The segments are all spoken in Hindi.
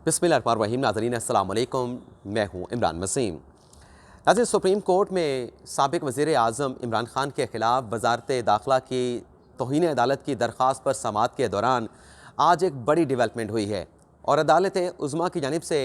बिस्मिल्लाहिर्रहमानिर्रहीम। नाज़रीन अस्सलाम वालेकुम, मैं हूँ इमरान वसीम। नाज़रीन, सुप्रीम कोर्ट में साबिक़ वज़ीर आज़म इमरान खान के ख़िलाफ़ वज़ारत दाखिला की तौहीन अदालत की दरख्वास्त पर समाअत के दौरान आज एक बड़ी डेवलपमेंट हुई है और अदालत उज़्मा की जानिब से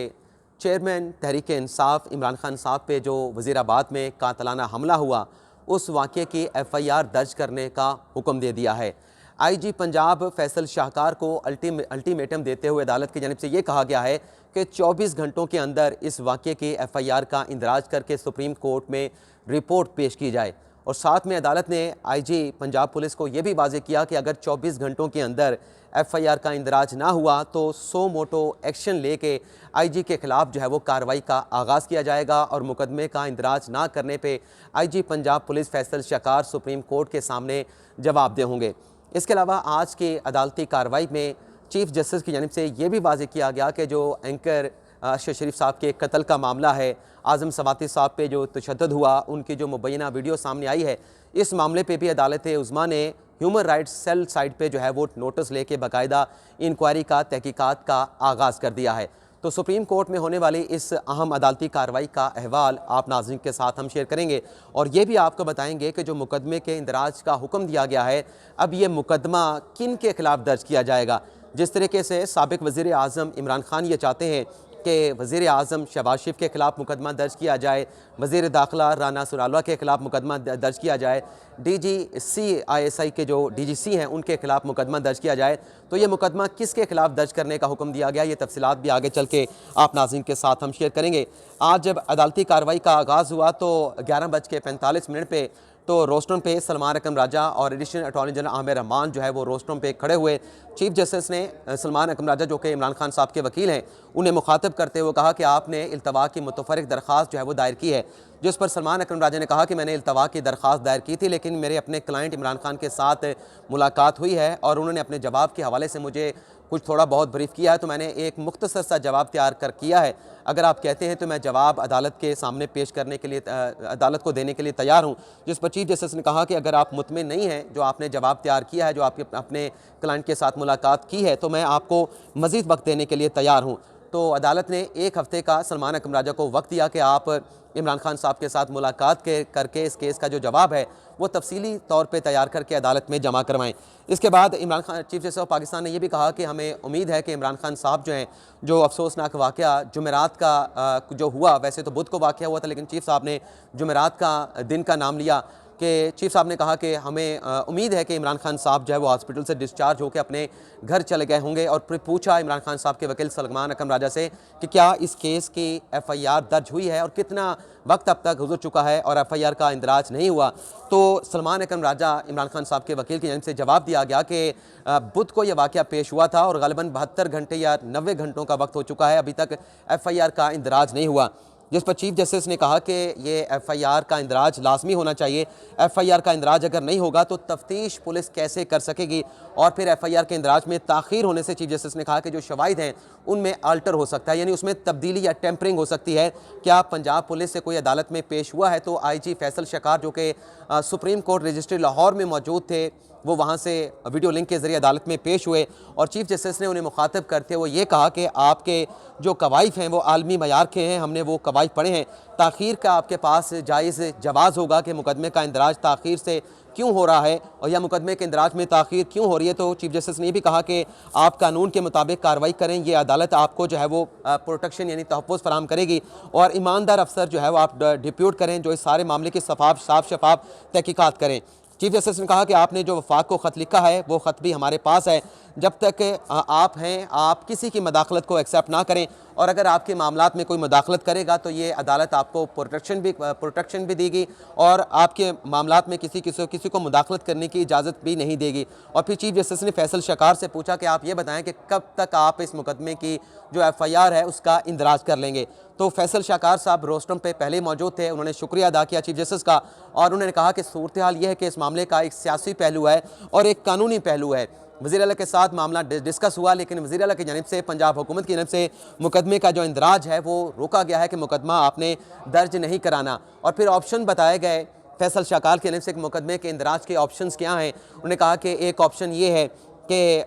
चेयरमैन तहरीक इंसाफ इमरान खान साहब पे जो वज़ीराबाद में कातलाना हमला हुआ उस वाक़े की FIR दर्ज करने का हुक्म दे दिया है। IG पंजाब फैसल शाहकार को अल्टीमेटम देते हुए अदालत की जानिब से ये कहा गया है कि 24 घंटों के अंदर इस वाक़े की FIR का इंदराज करके सुप्रीम कोर्ट में रिपोर्ट पेश की जाए। और साथ में अदालत ने IG पंजाब पुलिस को यह भी वाज़ेह किया कि अगर 24 घंटों के अंदर FIR का इंदराज ना हुआ तो सो मोटो एक्शन लेके IG के ख़िलाफ़ जो है वो कार्रवाई का आगाज़ किया जाएगा और मुकदमे का इंदराज ना करने पे IG Punjab police Faisal Shahkar supreme court के सामने जवाबदेह होंगे। इसके अलावा आज की अदालती कार्रवाई में चीफ जस्टिस की जानिब से ये भी वाज़ेह किया गया कि जो एंकर अरशद शरीफ साहब के कत्ल का मामला है, आज़म सवाती साहब पे जो तशद्दुद हुआ, उनकी जो मुबैना वीडियो सामने आई है, इस मामले पे भी अदालत उज़्मा ने ह्यूमन राइट्स सेल साइट पे जो है वो नोटिस लेके बाकायदा इंक्वायरी का तहकीकात का आगाज़ कर दिया है। तो सुप्रीम कोर्ट में होने वाली इस अहम अदालती कार्रवाई का अहवाल आप नाज़रीन के साथ हम शेयर करेंगे और ये भी आपको बताएंगे कि जो मुकदमे के इंदराज का हुक्म दिया गया है, अब ये मुकदमा किन के ख़िलाफ़ दर्ज किया जाएगा। जिस तरीके से साबिक़ वज़ीर आज़म इमरान खान ये चाहते हैं कि वज़ीर आज़म शहबाज शरीफ के ख़िलाफ़ मुकदमा दर्ज किया जाए, वज़ीर दाखिला राना सुराला के ख़िलाफ़ मुकदमा दर्ज किया जाए, DGC ISI के जो DGC हैं उनके ख़िलाफ़ मुकदमा दर्ज किया जाए, तो ये मुकदमा किसके ख़िलाफ़ दर्ज करने का हुक्म दिया गया, ये तफसीलात भी आगे चल के आप नाज़रीन के साथ हम शेयर करेंगे। आज जब अदालती कार्रवाई का आगाज़ हुआ तो 11:45 पे तो रोस्टम पे सलमान अकरम राजा और additional attorney general Aamir Rahman जो है वो रोस्टम पे खड़े हुए। चीफ जस्टिस ने सलमान अकरम राजा जो कि इमरान खान साहब के वकील हैं, उन्हें मुखातब करते हुए कहा कि आपने इल्तवा की मुतफर्रिक दरख्वास्त जो है वो दायर की है, जिस पर सलमान अकरम राजा ने कहा कि मैंने इल्तवा की दरख्वास्त दायर की थी, लेकिन मेरे अपने क्लाइंट इमरान खान के साथ मुलाकात हुई है और उन्होंने अपने जवाब के हवाले से मुझे कुछ थोड़ा बहुत ब्रीफ किया है, तो मैंने एक मुख्तसर सा जवाब तैयार कर किया है। अगर आप कहते हैं तो मैं जवाब अदालत के सामने पेश करने के लिए अदालत को देने के लिए तैयार हूँ। जिस पर चीफ जस्टिस ने कहा कि अगर आप मुतमिन नहीं हैं जो आपने जवाब तैयार किया है, जो आपके अपने क्लाइंट के साथ मुलाकात की है, तो मैं आपको मज़ीद वक्त देने के लिए तैयार हूँ। तो अदालत ने 1 हफ़्ते का सलमान अकरम राजा को वक्त दिया कि आप इमरान खान साहब के साथ मुलाकात करके इस केस का जो जवाब है वो तफसीली तौर पे तैयार करके अदालत में जमा करवाएं। इसके बाद Imran Khan chief justice of Pakistan ने यह भी कहा कि हमें उम्मीद है कि इमरान खान साहब जो हैं, जो अफसोसनाक वाक़या जुमेरात का जो हुआ, वैसे तो बुध को वाक़या हुआ था लेकिन चीफ साहब ने जुमेरात का दिन का नाम लिया, कि चीफ साहब ने कहा कि हमें उम्मीद है कि इमरान खान साहब जो है वो हॉस्पिटल से डिस्चार्ज होकर अपने घर चले गए होंगे। और फिर पूछा इमरान खान साहब के वकील सलमान अकरम राजा से कि क्या इस केस की FIR दर्ज हुई है और कितना वक्त अब तक गुजर चुका है और FIR का इंदराज नहीं हुआ। तो सलमान अकरम राजा इमरान खान साहब के वकील की जानिब से जवाब दिया गया कि बुध को यह वाक़या पेश हुआ था और ग़ालिबन 72 घंटे या 90 घंटों का वक्त हो चुका है, अभी तक FIR का इंदराज नहीं हुआ। जिस पर चीफ जस्टिस ने कहा कि ये FIR का इंदराज लाजमी होना चाहिए, FIR का इंदराज अगर नहीं होगा तो तफ्तीश पुलिस कैसे कर सकेगी और फिर FIR के इंदराज में ताख़ीर होने से चीफ जस्टिस ने कहा कि जो शवाहिद हैं उनमें अल्टर हो सकता है, यानी उसमें तब्दीली या टेम्परिंग हो सकती है। क्या पंजाब पुलिस से कोई अदालत में पेश हुआ है? तो IG फैसल शाहकार जो कि सुप्रीम कोर्ट रजिस्ट्री लाहौर में मौजूद थे, वो वहाँ से वीडियो लिंक के ज़रिए अदालत में पेश हुए और चीफ जस्टिस ने उन्हें मुखातब करते हुए ये कहा कि आपके जो कवायद हैं वो आलमी मयार के हैं, हमने वो कवायद पढ़े हैं। ताख़ीर का आपके पास जायज़ जवाज़ होगा कि मुकदमे का इंदराज ताख़ीर से क्यों हो रहा है और या मुकदमे के इंदराज में ताख़ीर क्यों हो रही है। तो चीफ जस्टिस ने भी कहा कि आप कानून के मुताबिक कार्रवाई करें, ये अदालत आपको जो है वो प्रोटेक्शन यानी तहफ़्फ़ुज़ फराहम करेगी और ईमानदार अफसर जो है वो आप डिप्यूट करें जो इस सारे मामले की साफ शफाफ तहकीकात करें। चीफ जस्टिस ने कहा कि आपने जो वफाक को ख़त लिखा है वो ख़त भी हमारे पास है, जब तक आप हैं आप किसी की मदाखलत को एक्सेप्ट ना करें और अगर आपके मामलात में कोई मदाखलत करेगा तो ये अदालत आपको प्रोटेक्शन भी देगी और आपके मामलात में किसी को मुदाखलत करने की इजाज़त भी नहीं देगी। और फिर चीफ जस्टिस ने फैसल शाहकार से पूछा कि आप ये बताएं कि कब तक आप इस मुकदमे की जो FIR है उसका इंदराज कर लेंगे। तो फैसल शाहकार साहब रोस्टम पे पहले ही मौजूद थे, उन्होंने शुक्रिया अदा किया चीफ जस्टिस का और उन्होंने कहा कि सूरत हाल यह है कि इस मामले का एक सियासी पहलू है और एक कानूनी पहलू है। वज़ीर आला के साथ मामला डिस्कस हुआ लेकिन वज़ीर आला की जानिब से पंजाब हुकूमत की जानिब से मुकदमे का जो इंदराज है वो रोका गया है कि मुकदमा आपने दर्ज नहीं कराना। और फिर ऑप्शन बताए गए फैसल शाहकार की जानिब से मुकदमे के इंदराज के ऑप्शंस क्या हैं। उन्होंने कहा कि एक ऑप्शन ये है कि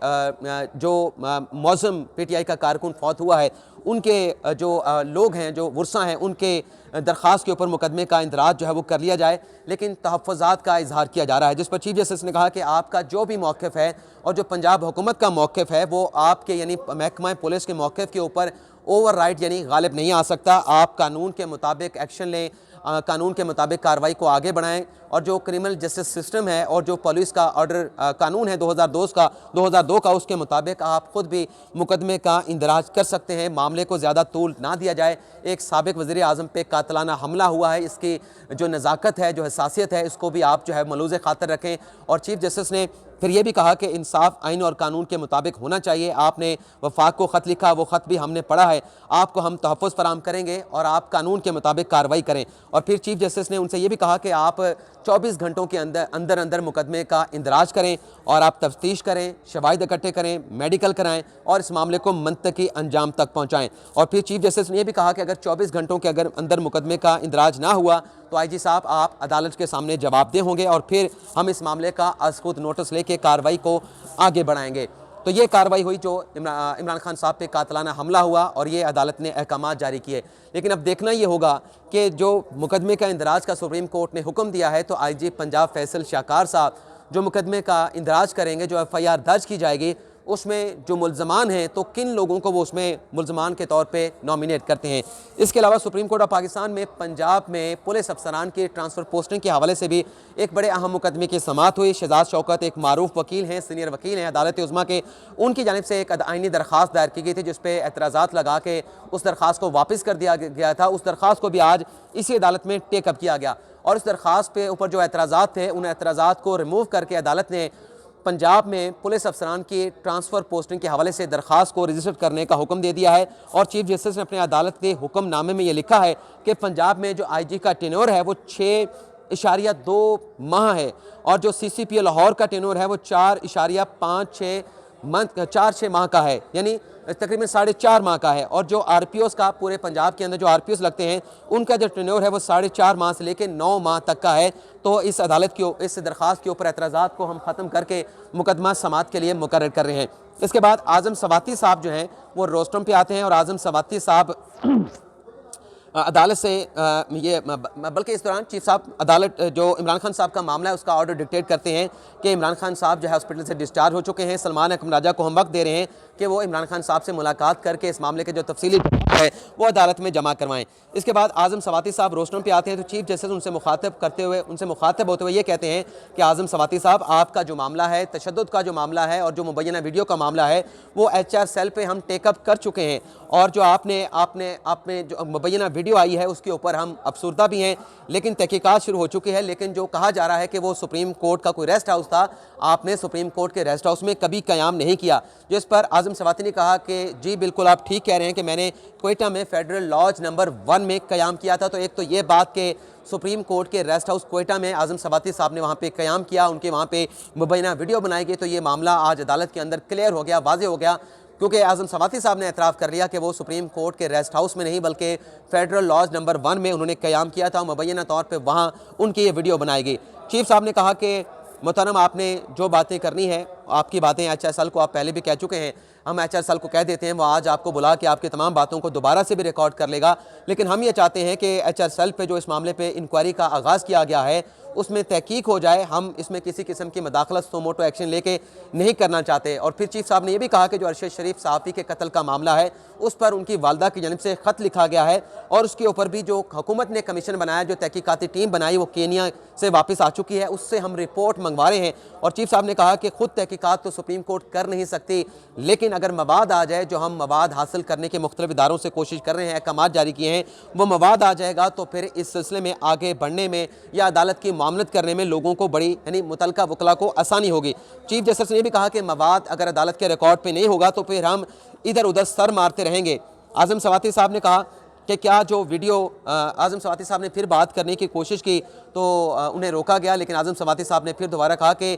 जो मौज़म PTI का कारकुन फौत हुआ है, उनके जो लोग हैं, जो वर्सा हैं, उनके दरख्वास्त के ऊपर मुकदमे का इंदराज जो है वो कर लिया जाए, लेकिन तहफ़्फ़ुज़ात का इजहार किया जा रहा है, जिस पर चीफ जस्टिस ने कहा कि आपका जो भी मौक़िफ़ है और जो पंजाब हुकूमत का मौक़िफ़ है वो आपके यानी महकमा पुलिस के मौक़िफ़ के ऊपर ओवर राइट यानी गालिब नहीं आ सकता। आप कानून के मुताबिक एक्शन लें, कानून के मुताबिक कार्रवाई को आगे बढ़ाएं, और जो क्रिमिनल जस्टिस सिस्टम है और जो पुलिस का ऑर्डर कानून है 2002 का, उसके मुताबिक आप ख़ुद भी मुकदमे का इंदराज कर सकते हैं। मामले को ज़्यादा तूल ना दिया जाए। एक साबिक़ वज़ीर आज़म पे कातलाना हमला हुआ है, इसकी जो नज़ाकत है, जो हसासियत है, इसको भी आप जो है मलूज़ ख़ातर रखें। और चीफ जस्टिस ने फिर ये भी कहा कि इंसाफ आइन और कानून के मुताबिक होना चाहिए। आपने वफाक को ख़त लिखा, वो ख़त भी हमने पढ़ा है, आपको हम तहफ़्फ़ुज़ फराहम करेंगे और आप कानून के मुताबिक कार्रवाई करें। और फिर चीफ जस्टिस ने उनसे ये भी कहा कि आप 24 घंटों के अंदर मुकदमे का इंदराज करें और आप तफ्तीश करें, शवाहिद इकट्ठे करें, मेडिकल कराएं और इस मामले को मंतकी अंजाम तक पहुँचाएँ। और फिर चीफ जस्टिस ने यह भी कहा कि अगर 24 घंटों के अंदर मुकदमे का इंदराज ना हुआ तो IG साहब आप अदालत के सामने जवाबदेह होंगे और फिर हम इस मामले का अज़ खुद नोटिस लेके कार्रवाई को आगे बढ़ाएंगे। तो ये कार्रवाई हुई जो इमरान खान साहब पे कातलाना हमला हुआ और ये अदालत ने अहकामात जारी किए। लेकिन अब देखना ये होगा कि जो मुकदमे का इंदराज का सुप्रीम कोर्ट ने हुक्म दिया है, तो IG पंजाब फैसल शाहकार साहब जो मुकदमे का इंदराज करेंगे, जो FIR दर्ज की जाएगी, उसमें जो मुल्ज़मान हैं तो किन लोगों को वो उसमें मुल्ज़मान के तौर पे नॉमिनेट करते हैं। इसके अलावा सुप्रीम कोर्ट ऑफ पाकिस्तान में पंजाब में पुलिस अफसरान के ट्रांसफ़र पोस्टिंग के हवाले से भी एक बड़े अहम मुकदमे की समाअत हुई। शहजाद शौकत एक मारूफ वकील हैं, सीनियर वकील हैं अदालत उज़्मा के, उनकी जानिब से एक आइनी दरख्वास्त दायर की गई थी जिस पर एतराज़ात लगा के उस दरख्वास्त को वापस कर दिया गया था। उस दरख्वास्त को भी आज इसी अदालत में टेकअप किया गया और इस दरख्वास्त पे ऊपर जो एतराज़ात थे उन एतराज़ात को रिमूव करके अदालत ने पंजाब में पुलिस अफसरान की ट्रांसफ़र पोस्टिंग के हवाले से दरख्वास्त को रजिस्टर करने का हुक्म दे दिया है। और चीफ जस्टिस ने अपने अदालत के हुक्मनामे में ये लिखा है कि पंजाब में जो IG का टेन्योर है वो 6.2 माह है और जो CCPA लाहौर का टेन्योर है वो 4.6 माह का है, यानी तकरीबन 4.5 माह का है। और जो RPOs का पूरे पंजाब के अंदर जो RPOs लगते हैं उनका जो टेन्योर है वो 4.5 माह से लेकर 9 माह तक का है। तो इस अदालत की इस दरख्वास्त के ऊपर एतराज़ात को हम ख़त्म करके मुकदमा समाअत के लिए मुकर्रर कर रहे हैं। इसके बाद आज़म सवाती साहब जो हैं वो रोस्टम पे आते हैं और आज़म सवाती साहब अदालत से ये बल्कि इस दौरान चीफ साहब अदालत जो इमरान खान साहब का मामला है उसका ऑर्डर डिक्टेट करते हैं कि इमरान खान साहब जो है हॉस्पिटल से डिस्चार्ज हो चुके हैं। सलमान अकरम राजा को हम वक्त दे रहे हैं कि वो इमरान खान साहब से मुलाकात करके इस मामले के जो तफसीली है वो अदालत में जमा करवाएं। इसके बाद आज़म सवाती साहब रोस्टम पे आते हैं तो चीफ जस्टिस उनसे मुखातब होते हुए ये कहते हैं कि आज़म सवाती साहब आपका जो मामला है, तशद्दुद का जो मामला है और जो मुबैना वीडियो का मामला है वो HR सेल पे हम टेकअप कर चुके हैं और जो आपने जो मुबैना वीडियो आई है उसके ऊपर हम अफसुर्दा भी हैं, लेकिन तहकीकात शुरू हो चुकी है। लेकिन जो कहा जा रहा है कि वो सुप्रीम कोर्ट का कोई रेस्ट हाउस था, आपने सुप्रीम कोर्ट के रेस्ट हाउस में कभी क़याम नहीं किया। जिस पर आज़म सवाती ने कहा कि जी बिल्कुल आप ठीक कह रहे हैं कि मैंने क्वेटा में फेडरल लॉज नंबर 1 में क़याम किया था। तो एक तो ये बात कि सुप्रीम कोर्ट के रेस्ट हाउस क्वेटा में आज़म सवाती साहब ने वहाँ पे क़याम किया, उनके वहाँ पे मुबैना वीडियो बनाई गई, तो ये मामला आज अदालत के अंदर क्लियर हो गया, वाज़ेह हो गया, क्योंकि आज़म सवाती साहब ने एतराफ़ कर लिया कि वो सुप्रीम कोर्ट के रेस्ट हाउस में नहीं बल्कि फेडरल लॉज नंबर 1 में उन्होंने क़याम किया था। मुबैना तौर पर वहाँ उनकी ये वीडियो बनाई गई। चीफ साहब ने कहा कि मोहतरम आपने जो बातें करनी है, आपकी बातें HSL को आप पहले भी कह चुके हैं, हम HSL को कह देते हैं, वो आज आपको बुला के आपकी तमाम बातों को दोबारा से भी रिकॉर्ड कर लेगा। लेकिन हम ये चाहते हैं कि HSL पे जो इस मामले पे इंक्वायरी का आगाज़ किया गया है उसमें तहकीक हो जाए। हम इसमें किसी किस्म की मदाखलत सुमोटो एक्शन लेके नहीं करना चाहते। और फिर चीफ साहब ने यह भी कहा कि जो अरशद शरीफ सहाफ़ी के कत्ल का मामला है उस पर उनकी वालदा की जानिब से ख़त लिखा गया है और उसके ऊपर भी जो हुकूमत ने कमीशन बनाया, जो तहकीकाती टीम बनाई वो केनिया से वापस आ चुकी है, उससे हम रिपोर्ट मंगवा रहे हैं। और चीफ साहब ने कहा कि खुद तहकीकात तो सुप्रीम कोर्ट कर नहीं सकती, लेकिन अगर मवाद आ जाए, जो हम मवाद हासिल करने के मुख्तलिफ इदारों से कोशिश कर रहे हैं, अहकामात जारी किए हैं, वो मवाद आ जाएगा तो फिर इस सिलसिले में आगे बढ़ने में या अदालत की मामलत करने में लोगों को बड़ी यानी मुतलका वकला को आसानी होगी। चीफ जस्टिस ने भी कहा कि मवाद अगर अदालत के रिकॉर्ड पर नहीं होगा तो फिर हम इधर उधर सर मारते रहेंगे। आज़म सवाती साहब ने कहा कि क्या जो वीडियो आज़म सवाती साहब ने फिर बात करने की कोशिश की तो उन्हें रोका गया, लेकिन आज़म सवाती साहब ने फिर दोबारा कहा कि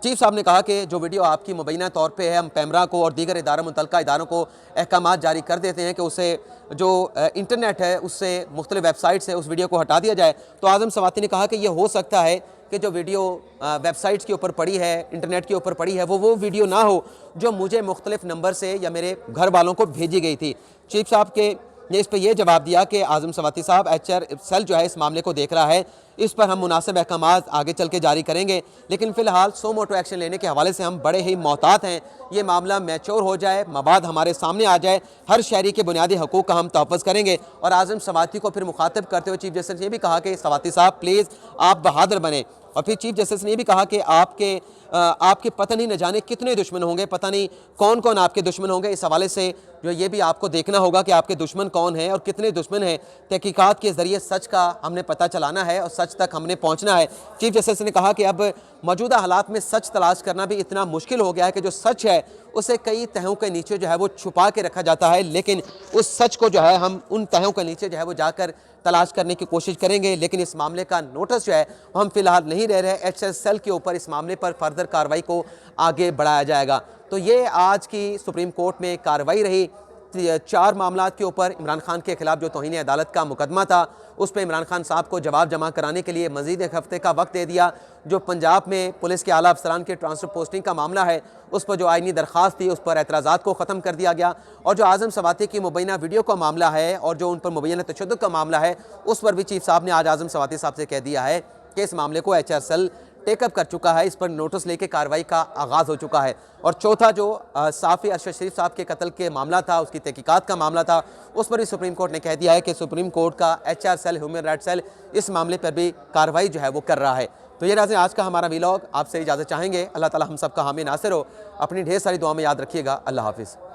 चीफ साहब ने कहा कि जो वीडियो आपकी मुबैना तौर पे है, हम पैमरा को और दीगर इदारों मुतलका इदारों को अहकामात जारी कर देते हैं कि उसे जो इंटरनेट है उससे मुख्तलिफ वेबसाइट से उस वीडियो को हटा दिया जाए। तो आज़म सवाती ने कहा कि यह हो सकता है कि जो वीडियो वेबसाइट्स के ऊपर पड़ी है, इंटरनेट के ऊपर पड़ी है, वो वीडियो ना हो जो मुझे मुख्तलिफ नंबर से या मेरे घर वालों को भेजी गई थी। चीफ साहब के ने इस पर यह जवाब दिया कि आज़म सवाती साहब HR सेल जो है इस मामले को देख रहा है, इस पर हम मुनासिब अहकाम आगे चल के जारी करेंगे, लेकिन फ़िलहाल सो मोटो एक्शन लेने के हवाले से हम बड़े ही मोहतात हैं। ये मामला मैच्योर हो जाए, मवाद हमारे सामने आ जाए, हर शहरी के बुनियादी हकूक़ का हम तहफ़्फ़ुज़ करेंगे। और आज़म सवाती को फिर मुखातिब करते हुए चीफ जस्टिस ने भी कहा कि सवाती साहब प्लीज़ आप बहादुर बने। और फिर चीफ जस्टिस ने भी कहा कि आपके पता नहीं न जाने कितने दुश्मन होंगे, पता नहीं कौन कौन आपके दुश्मन होंगे। इस हवाले से जो ये भी आपको देखना होगा कि आपके दुश्मन कौन हैं और कितने दुश्मन हैं। तहकीकात के ज़रिए सच का हमने पता चलाना है और सच तक हमने पहुंचना है। चीफ जस्टिस ने कहा कि अब मौजूदा हालात में सच तलाश करना भी इतना मुश्किल हो गया है कि जो सच है उसे कई तहों के नीचे जो है वो छुपा के रखा जाता है, लेकिन उस सच को जो है हम उन तहों के नीचे जो है वो जाकर तलाश करने की कोशिश करेंगे। लेकिन इस मामले का नोटिस जो है हम फिलहाल नहीं रह रहे। HS सेल के ऊपर इस मामले पर फर्दर कार्रवाई को आगे बढ़ाया जाएगा। तो ये आज की सुप्रीम कोर्ट में कार्रवाई रही। 4 मामलात के ऊपर इमरान खान के खिलाफ जो तौहीन अदालत का मुकदमा था उस पर इमरान खान साहब को जवाब जमा कराने के लिए मजीद 1 हफ्ते का वक्त दे दिया। जो पंजाब में पुलिस के आला अफसरान के ट्रांसफर पोस्टिंग का मामला है उस पर जो आइनी दरख्वास्त थी उस पर एतराज़ात को ख़त्म कर दिया गया। और जो आज़म सवाती की मुबैना वीडियो का मामला है और जो उन पर मुबैना तशद्दुद का मामला है उस पर भी चीफ साहब ने आज आज़म सवाती साहब से कह दिया है कि इस मामले को HR सेल टेकअप कर चुका है, इस पर नोटिस लेके कार्रवाई का आगाज़ हो चुका है। और चौथा जो साफ़ी अरशद शरीफ साहब के कत्ल के मामला था, उसकी तहकीकात का मामला था, उस पर भी सुप्रीम कोर्ट ने कह दिया है कि सुप्रीम कोर्ट का HR cell, human right cell इस मामले पर भी कार्रवाई जो है वो कर रहा है। तो ये नाज़रीन आज का हमारा व्लॉग, आपसे इजाज़त चाहेंगे। अल्लाह ताला हम सब का हामी नासिर हो। अपनी ढेर सारी दुआ में याद रखिएगा। अल्लाह हाफिज़।